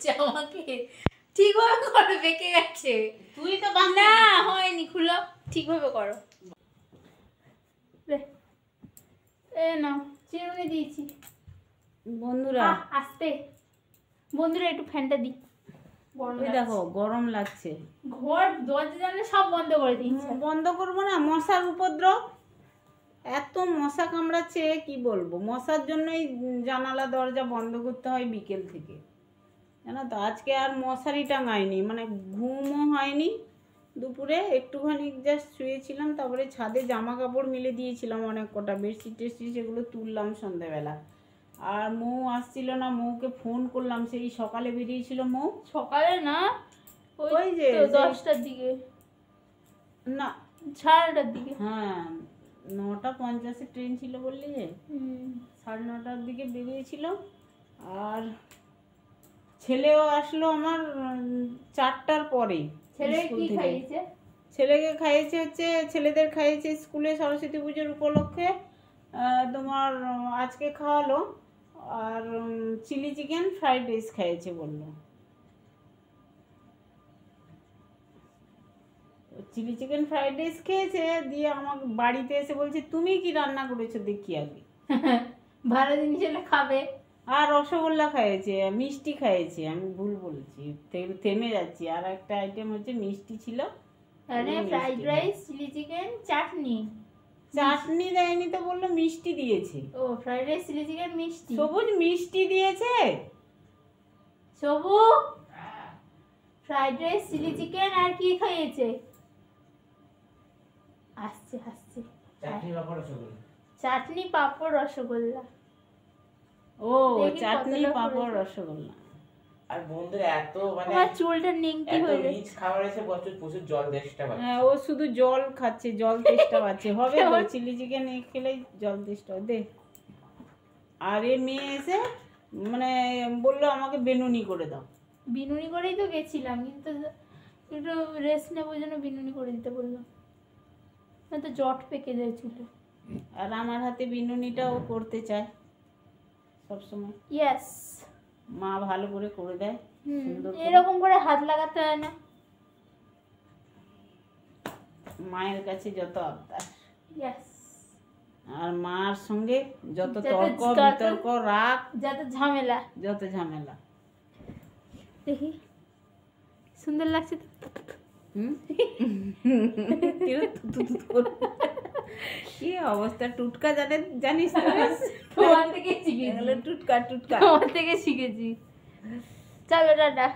করছে আমাকে। ঠিকভাবে করো, বেঁকে গেছে। তুই তো না হয়নি, খুলো, ঠিকভাবে করো। এ নাও চিরুনি দিয়েছি। বন্ধুরা আস্তে, বন্ধুরা একটু ফ্যানটা দি, দেখো গরম লাগছে। ঘর দরজা জানলা সব বন্ধ করে দিয়েছে। বন্ধ করবো না, মশার উপদ্রব এত, মশা কামড়াচ্ছে কি বলবো। মশার জন্যই জানালা দরজা বন্ধ করতে হয় বিকেল থেকে, জানো তো। আজকে আর মশারি টাঙায়নি, মানে ঘুমও হয়নি। দুপুরে একটুখানি জাস্ট শুয়েছিলাম, তারপরে ছাদে জামা কাপড় মিলে দিয়েছিলাম অনেক কটা, বেডশিট টেডশিট সেগুলো তুললাম সন্ধ্যেবেলা। আর মৌ আসছিল না, মৌকে ফোন করলাম, সেই সকালে বেরিয়েছিল মৌ। সকালে না, ওই যে 10টার দিকে, না 9:30টার দিকে। হ্যাঁ 9:50 ট্রেন ছিল বললি যে, 9:30টার দিকে বেরিয়েছিল। আর ছেলেও আসলো আমার 4টার পরে। ছেলেকে খাইয়েছে হচ্ছে, ছেলেদের খাইয়েছে স্কুলে সরস্বতী পুজোর উপলক্ষে। তোমার আজকে খাওয়ালো, আর চিলি চিকেন ফ্রাইড রাইস খাইয়েছে বললো। চিলি চিকেন ফ্রাইড রাইস খেয়েছে, দিয়ে আমাকে বাড়িতে এসে বলছে তুমি কি রান্না করেছো দেখি আগে। ভালো জিনিস এলে খাবে। আর রসগোল্লা খাইয়েছে, মিষ্টি খাইয়েছে, আমি ভুল বলছি, থেমে যাচ্ছি। আর একটা আইটেম হচ্ছে মিষ্টি ছিল, মানে ফ্রাইড রাইস, চিলি চিকেন, চাটনি। চাটনি দেয়নি তো, বললো মিষ্টি দিয়েছে। ও ফ্রাইড রাইস, চিলি চিকেন, মিষ্টি। সবুজ মিষ্টি দিয়েছে। সবু ফ্রাইড রাইস, চিলি চিকেন আর কি খাইয়েছে? আসছে আসছে, চাটনি পাঁপড় রসগোল্লা। ও চাটনি পাঁপড় রসগোল্লা। আর বন্ধুরা এত মানে আমার চুলটা নিংটি হয়ে গেছে। রিচ খাবার এসে প্রচুর জল তেষ্টা পাচ্ছে। হ্যাঁ ও শুধু জল খাচ্ছে, জল তেষ্টা পাচ্ছে। হবে তো চিলি চিকেন খেলেই জল তেষ্টা দে। আর এ মেয়ে এসে মানে বললো আমাকে বেনুনি করে দাও। বিনুনি করেই তো গেছিলাম, কিন্তু একটু রেস্ট নেবো জন্য বিনুনি করে দিতে বললাম, না তো জট পেকে যায় চুলে। আর আমার হাতে বিনুনিটাও করতে চায় সবসময়। ইয়েস, মা ভালো করে করে দেয়, এরকম করে হাত লাগাতে হয় না। মায়ের কাছে যত আবদার। ইয়েস, আর মার সঙ্গে যত তর্ক বিতর্ক, রাগ, যত ঝামেলা। দেখি সুন্দর লাগছে তো। কি অবস্থা, টুটকা জানিস তোমার থেকে শিখেছি। টুটকা তোমার থেকে শিখেছি। চলো টাটা।